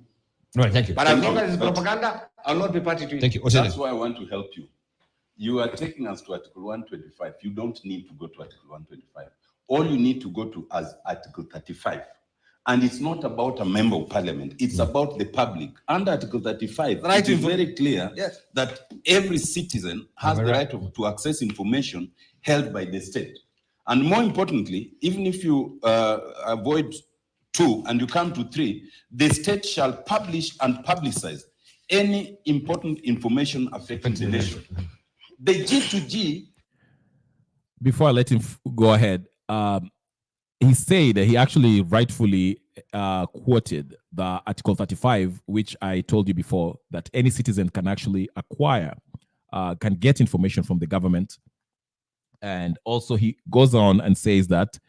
S9: Right, thank you.
S7: But as long as it's propaganda, I'll not be party to it.
S9: Thank you.
S8: That's why I want to help you. You are taking us to Article 125. You don't need to go to Article 125. All you need to go to is Article 35. And it's not about a member of parliament. It's about the public. Under Article 35, it is very clear that every citizen has the right to access information held by the state. And more importantly, even if you avoid 2 and you come to 3, the state shall publish and publicize any important information affecting the nation. The G2G.
S1: Before I let him go ahead, he said that he actually rightfully quoted the Article 35, which I told you before, that any citizen can actually acquire, can get information from the government. And also he goes on and says that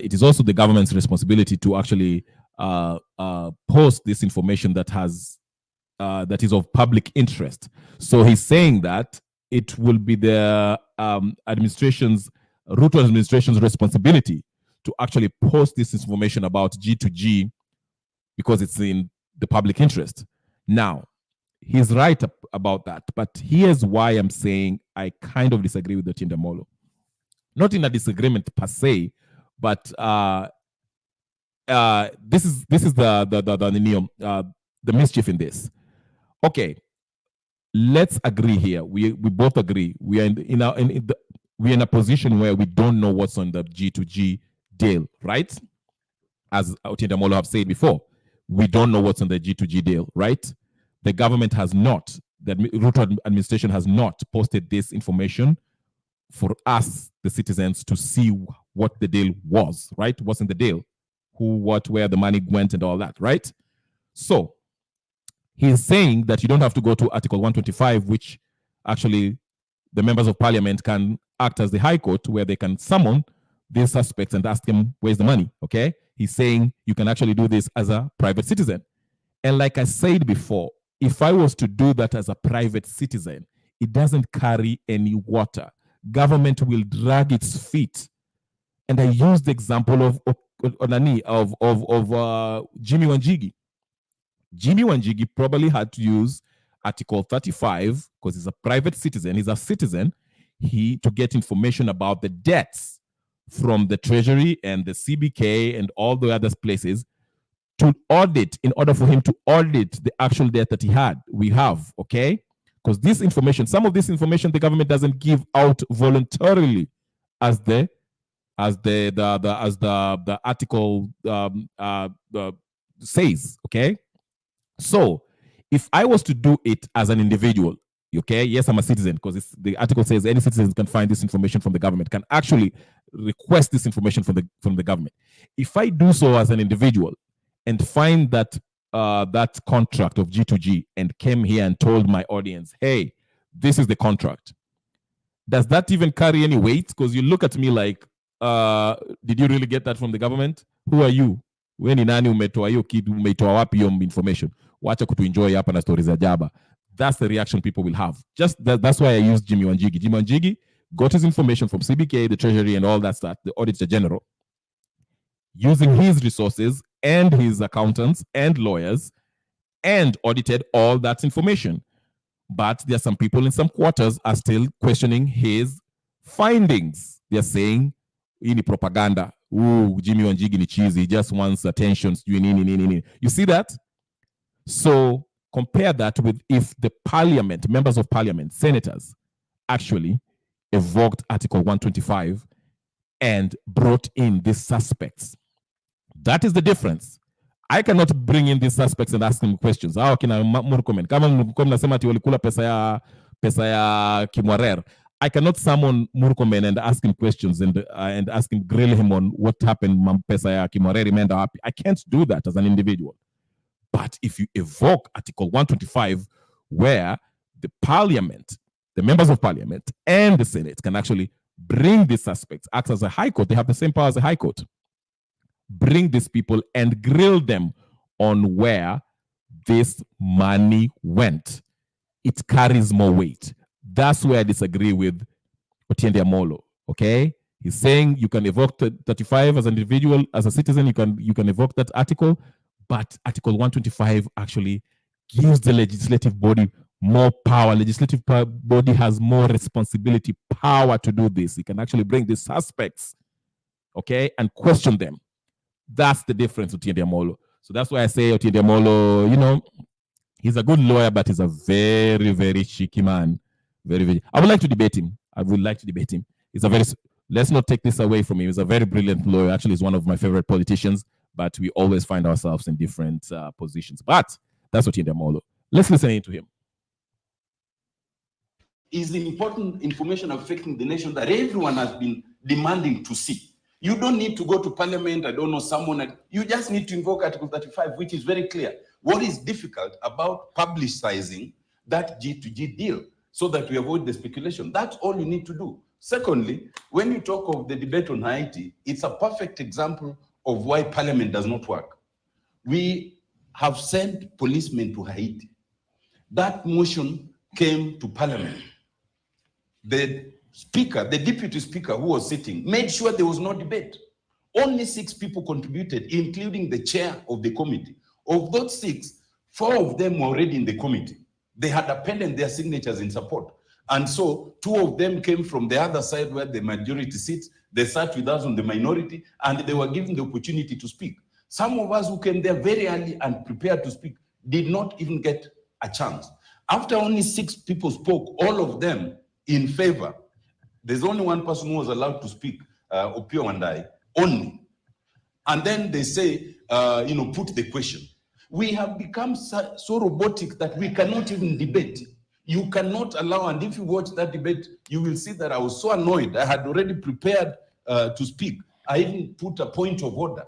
S1: it is also the government's responsibility to actually post this information that that is of public interest. So he's saying that it will be the Ruto administration's responsibility to actually post this information about G2G because it's in the public interest. Now, he's right about that, but here's why I'm saying I kind of disagree with Otiende Amollo. Not in a disagreement per se, but this is the mischief in this. Okay, let's agree here. We both agree. We are we're in a position where we don't know what's on the G2G deal, right? As Otiende Amollo have said before, we don't know what's on the G2G deal, right? The government has not, the Ruto administration has not posted this information for us, the citizens, to see what the deal was, right? What's in the deal, who, what, where the money went and all that, right? So he's saying that you don't have to go to Article 125, which actually the members of parliament can act as the High Court, where they can summon these suspects and ask them, where's the money, okay? He's saying you can actually do this as a private citizen. And like I said before, if I was to do that as a private citizen, it doesn't carry any water. Government will drag its feet. And I used the example of Jimmy Wanjigi. Jimmy Wanjigi probably had to use Article 35 because he's a private citizen. He's a citizen. To get information about the debts from the Treasury and the CBK and all the other places to audit, in order for him to audit the actual debt that we have, okay? Because this information, some of this information, the government doesn't give out voluntarily, as the article says, okay? So if I was to do it as an individual, okay, yes, I'm a citizen, because the article says any citizen can find this information from the government, can actually request this information from the government. If I do so as an individual and find that that contract of G2G and came here and told my audience, hey, this is the contract, does that even carry any weight? Because you look at me like, did you really get that from the government? Who are you? We ni nani umetoa hiyo kitu, umetoa wapi hiyo information? Wacha kutuenjoy hapa na stories za jaba. That's the reaction people will have. That's why I used Jimmy Wanjigi. Jimmy Wanjigi got his information from CBK, the Treasury, and all that stuff, the Auditor General, using his resources and his accountants and lawyers, and audited all that information. But there are some people in some quarters are still questioning his findings. They're saying, ini propaganda. Ooh, Jimmy Wanjigi ni cheesy. He just wants attention. You see that? So compare that with if the parliament, members of parliament, senators, actually evoked Article 125 and brought in these suspects. That is the difference. I cannot bring in these suspects and ask them questions. Kina Murkomen, kama Murkomen nasema ati walikula pesa ya Kimwarer, I cannot summon Murkomen and ask him questions and ask him, grill him on what happened, pesa ya Kimwarer imeenda wapi. I can't do that as an individual. But if you evoke Article 125, where the parliament, the members of parliament and the Senate can actually bring these suspects, act as a high court, they have the same power as a high court, bring these people and grill them on where this money went. It carries more weight. That's where I disagree with Otiende Amollo, okay? He's saying you can evoke 35 as an individual, as a citizen, you can evoke that article, but Article 125 actually gives the legislative body more power. Legislative body has more responsibility, power to do this. It can actually bring the suspects, okay, and question them. That's the difference with Otiende Amollo. So that's why I say Otiende Amollo, he's a good lawyer, but he's a very, very cheeky man. Very, very. I would like to debate him. Let's not take this away from him. He's a very brilliant lawyer. Actually, he's one of my favorite politicians, but we always find ourselves in different positions. But that's Otiende Amollo. Let's listen in to him.
S8: Is the important information affecting the nation that everyone has been demanding to see. You don't need to go to parliament, I don't know, someone, you just need to invoke Article 35, which is very clear. What is difficult about publicizing that G2G deal so that we avoid the speculation? That's all you need to do. Secondly, when you talk of the debate on Haiti, it's a perfect example of why parliament does not work. We have sent policemen to Haiti. That motion came to parliament. The speaker, the deputy speaker who was sitting, made sure there was no debate. Only 6 people contributed, including the chair of the committee. Of those 6, 4 of them were already in the committee. They had appended their signatures in support. And so 2 of them came from the other side where the majority sits. They sat with us on the minority, and they were given the opportunity to speak. Some of us who came there very early and prepared to speak did not even get a chance. After only 6 people spoke, all of them in favor. There's only one person who was allowed to speak, Opio and I, only. And then they say, put the question. We have become so robotic that we cannot even debate. You cannot allow, and if you watch that debate, you will see that I was so annoyed. I had already prepared to speak. I even put a point of order,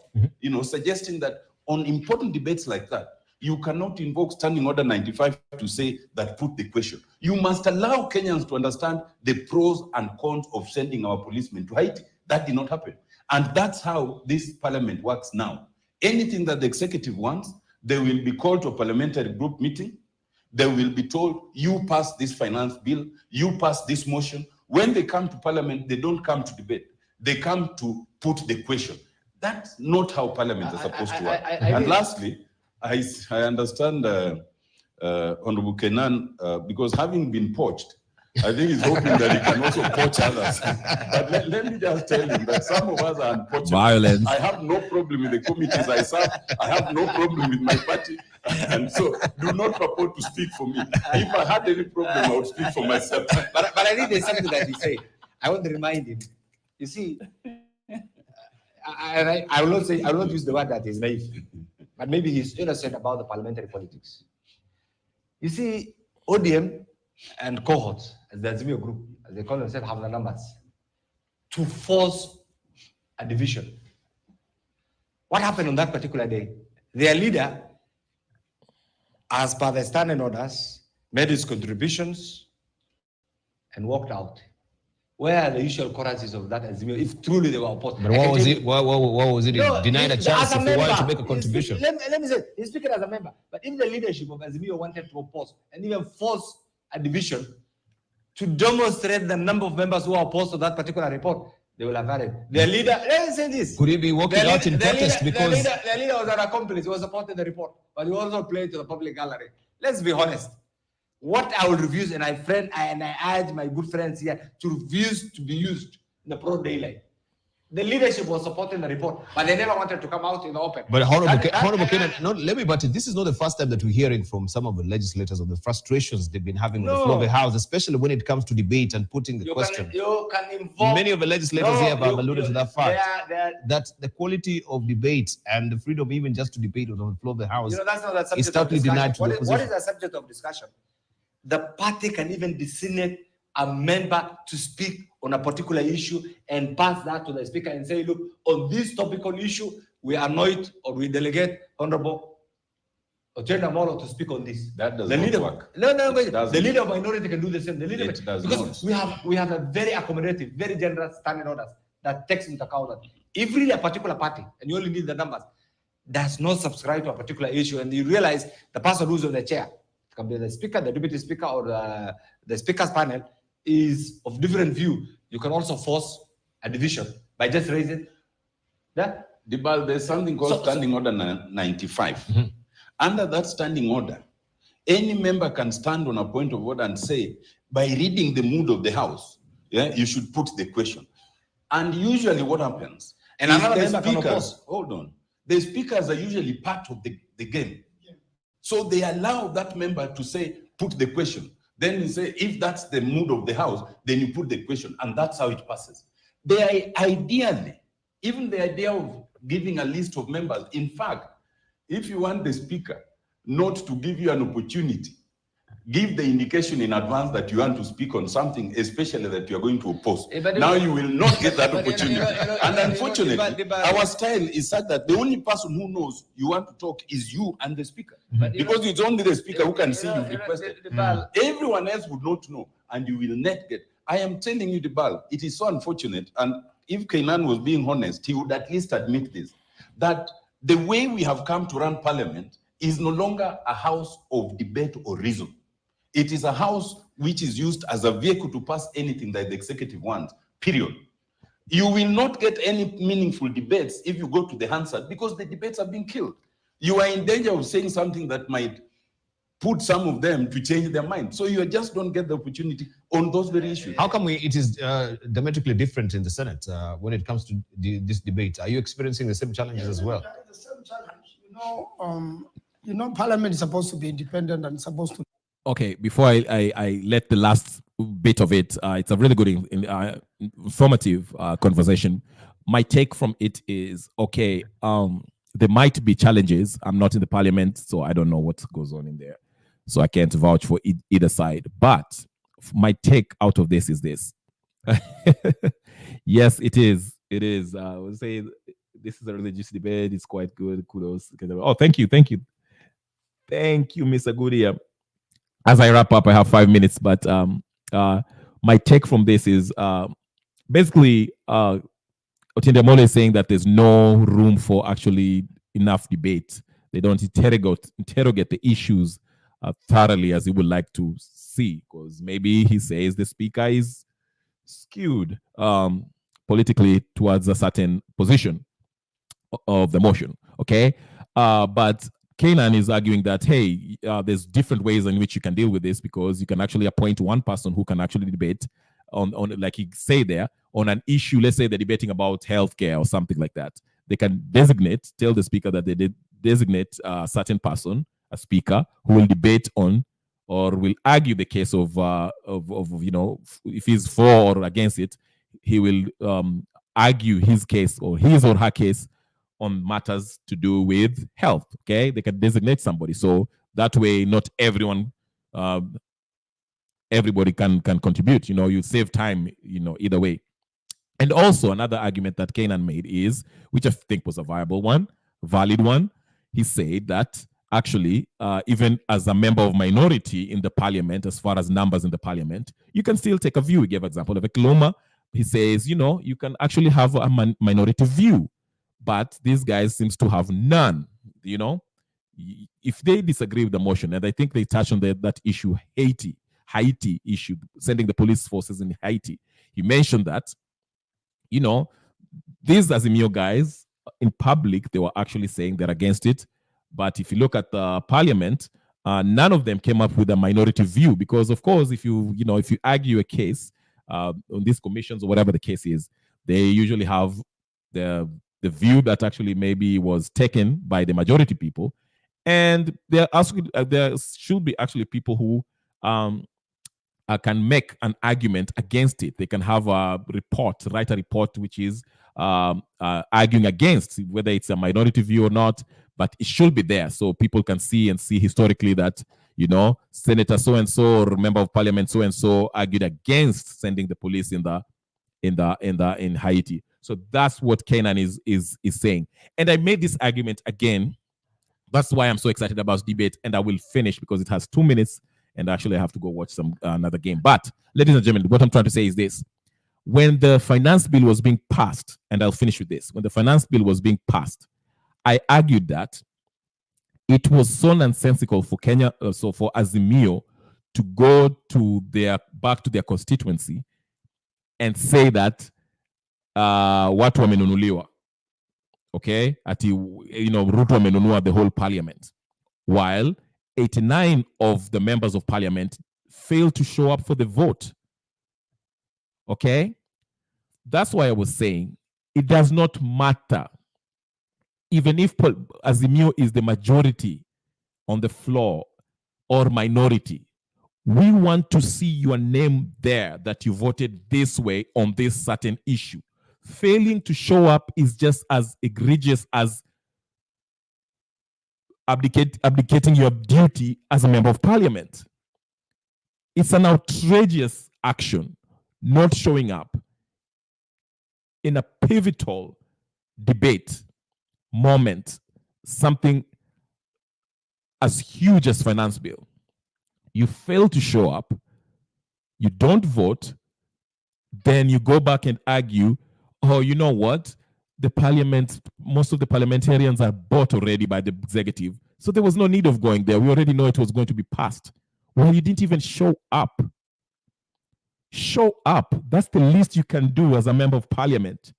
S8: suggesting that on important debates like that, you cannot invoke Standing Order 95 to say that put the question. You must allow Kenyans to understand the pros and cons of sending our policemen to Haiti. That did not happen. And that's how this parliament works now. Anything that the executive wants, they will be called to a parliamentary group meeting. They will be told, you pass this finance bill, you pass this motion. When they come to parliament, they don't come to debate. They come to put the question. That's not how parliament is supposed to work. And lastly, I understand Honorable Kenan, because having been poached, I think he's hoping that he can also poach others. But let me just tell him that some of us are unpoachable.
S1: Violence.
S8: I have no problem with the committees I serve. I have no problem with my party. And so do not purport to speak for me. If I had any problem, I would speak for myself.
S7: But I think there's something that he said. I want to remind him. You see, I will not use the word that is naive, but maybe he's innocent about the parliamentary politics. You see, ODM and cohorts, as the Azimio group, as they call themselves, have the numbers to force a division. What happened on that particular day? Their leader, as per the standing orders, made his contributions and walked out. Where are the usual currencies of that Azimio, if truly they were opposed?
S9: But what was it? What was it?
S7: No,
S9: Denied a chance if they wanted to make a contribution.
S7: Let me say, he's speaking as a member. But if the leadership of Azimio wanted to oppose and even force a division to demonstrate the number of members who are opposed to that particular report, they will have had it. Their leader, let me say this.
S9: Could he be walking out in protest because
S7: the leader was an accomplice? He was supporting the report, but he also played to the public gallery. Let's be honest. What I will refuse, and I urge my good friends here to refuse to be used in the broad daylight. The leadership was supporting the report, but they never wanted to come out in the open.
S9: But Honorable Kenan, this is not the first time that we're hearing from some of the legislators of the frustrations they've been having with the floor of the House, especially when it comes to debate and putting the question.
S7: You can involve.
S9: Many of the legislators here have alluded to that fact, that the quality of debate and the freedom even just to debate on the floor of the House
S7: that's not the subject
S9: is totally denied to the opposition.
S7: What is the subject of discussion? The party can even designate a member to speak on a particular issue and pass that to the speaker and say, look, on this topical issue, we anoint or we delegate Honorable Otieno Amolo to speak on this.
S8: That does not work.
S7: The leader of minority can do the same. The leader
S8: because
S7: we have a very accommodative, very generous standing orders that takes into account that if really a particular party, and you only need the numbers, does not subscribe to a particular issue, and you realize the person who's on the chair, it can be the speaker, the deputy speaker, or the speaker's panel, is of different view, you can also force a division by just raising that.
S8: There's something called Standing Order 95. Mm-hmm. Under that standing order, any member can stand on a point of order and say, by reading the mood of the House, you should put the question. And usually what happens,
S7: and another member can oppose.
S8: Hold on. The speakers are usually part of the game. So they allow that member to say, put the question. Then you say, if that's the mood of the House, then you put the question, and that's how it passes. Ideally, even the idea of giving a list of members, in fact, if you want the speaker not to give you an opportunity give the indication in advance that you want to speak on something, especially that you are going to oppose.
S7: But
S8: Now you will not get that
S7: but
S8: opportunity. And unfortunately,
S7: Debal-
S8: our style is such that the only person who knows you want to talk is you and the speaker. Because it's only the speaker who can see you requested. Everyone else would not know, and you will not get. I am telling you, Debal, it is so unfortunate. And if Kainan was being honest, he would at least admit this, that the way we have come to run parliament is no longer a house of debate or reason. It is a house which is used as a vehicle to pass anything that the executive wants, period. You will not get any meaningful debates if you go to the Hansard because the debates are being killed. You are in danger of saying something that might put some of them to change their mind. So you just don't get the opportunity on those very issues.
S9: How come it is dramatically different in the Senate when it comes to this debate? Are you experiencing the same challenges as well?
S6: The same challenge. Parliament is supposed to be independent and supposed to.
S1: Okay, before I let the last bit of it, it's a really good, informative conversation. My take from it is, okay, there might be challenges. I'm not in the parliament, so I don't know what goes on in there. So I can't vouch for either side. But my take out of this is this. Yes, it is. It is. I would say this is a religious debate. It's quite good. Kudos. Oh, thank you. Thank you. Thank you, Mr. Goodia. As I wrap up, I have 5 minutes, but my take from this is basically Otindemole is saying that there's no room for actually enough debate. They don't interrogate the issues thoroughly as he would like to see, because maybe he says the speaker is skewed politically towards a certain position of the motion. Okay, but Kainan is arguing that, hey, there's different ways in which you can deal with this, because you can actually appoint one person who can actually debate on like he say there, on an issue. Let's say they're debating about healthcare or something like that. They can tell the speaker that they did designate a certain person, a speaker, who will debate on or will argue the case of if he's for or against it, he will argue his case or his or her case on matters to do with health. Okay, they can designate somebody, so that way not everybody can contribute. You save time. Either way. And also another argument that Kainan made is, which I think was a valid one. He said that actually, even as a member of minority in the parliament, as far as numbers in the parliament, you can still take a view. He gave an example of Ekloma. He says, you can actually have a minority view. But these guys seems to have none. If they disagree with the motion, and I think they touched on that issue, Haiti issue, sending the police forces in Haiti. He mentioned that, these Azimio guys in public, they were actually saying they're against it. But if you look at the parliament, none of them came up with a minority view, because of course, if you argue a case on these commissions or whatever the case is, they usually have the view that actually maybe was taken by the majority people, and there should be actually people who can make an argument against it. They can have write a report which is arguing against, whether it's a minority view or not, but it should be there so people can see historically that Senator so and so or member of parliament so and so argued against sending the police in Haiti. So that's what Kainan is saying. And I made this argument again. That's why I'm so excited about debate, and I will finish because it has 2 minutes, and actually I have to go watch another game. But, ladies and gentlemen, what I'm trying to say is this. When the finance bill was being passed, and I'll finish with this. When the finance bill was being passed, I argued that it was so nonsensical for for Azimio to go back to their constituency and say that watu wamenunuliwa, okay, ati Ruto amenunua the whole parliament, while 89 of the members of parliament failed to show up for the vote. Okay, that's why I was saying it does not matter, even if Azimio is the majority on the floor or minority. We want to see your name there, that you voted this way on this certain issue. Failing to show up is just as egregious as abdicating your duty as a member of parliament. It's an outrageous action not showing up in a pivotal debate moment, something as huge as finance bill. You fail to show up, you don't vote, then you go back and argue, oh, you know what? The parliament, most of the parliamentarians are bought already by the executive. So there was no need of going there. We already know it was going to be passed. Well, you didn't even show up. Show up. That's the least you can do as a member of parliament.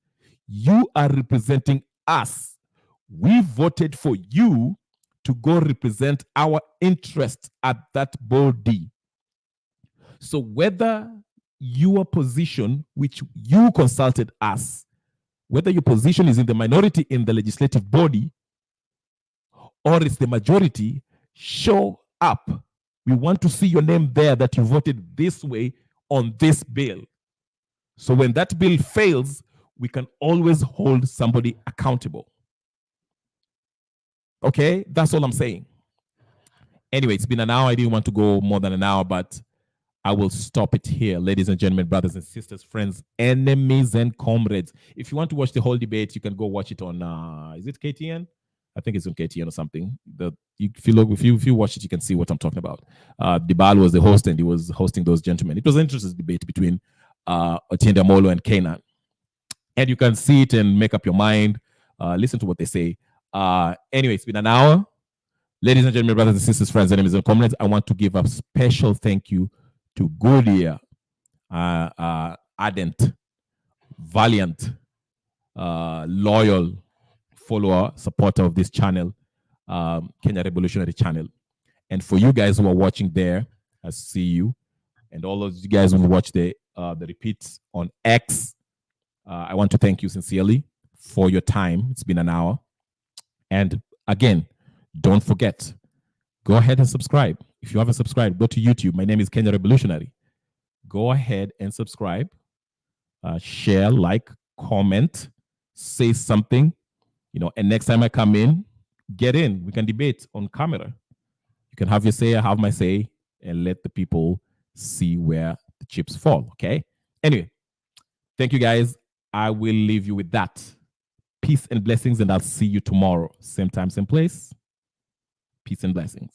S1: You are representing us. We voted for you to go represent our interest at that body. So whether your position, which you consulted us, whether your position is in the minority in the legislative body or it's the majority, show up. We want to see your name there that you voted this way on this bill. So when that bill fails, we can always hold somebody accountable. Okay, that's all I'm saying. Anyway, it's been an hour. I didn't want to go more than an hour, but I will stop it here. Ladies and gentlemen, brothers and sisters, friends, enemies and comrades. If you want to watch the whole debate, you can go watch it on, is it KTN? I think it's on KTN or something. If you watch it, you can see what I'm talking about. Dibal was the host and he was hosting those gentlemen. It was an interesting debate between Otiende Amolo and Canaan. And you can see it and make up your mind. Listen to what they say. Anyway, it's been an hour. Ladies and gentlemen, brothers and sisters, friends, enemies and comrades, I want to give a special thank you to Goodyear, ardent, valiant, loyal follower, supporter of this channel, Kenya Revolutionary Channel. And for you guys who are watching there, I see you. And all of you guys who watch the repeats on X, I want to thank you sincerely for your time. It's been an hour. And again, don't forget, go ahead and subscribe. If you haven't subscribed, go to YouTube. My name is Kenya Revolutionary. Go ahead and subscribe, share, like, comment, say something, and next time I come in, get in. We can debate on camera. You can have your say, I have my say, and let the people see where the chips fall, okay? Anyway, thank you guys. I will leave you with that. Peace and blessings, and I'll see you tomorrow. Same time, same place. Peace and blessings.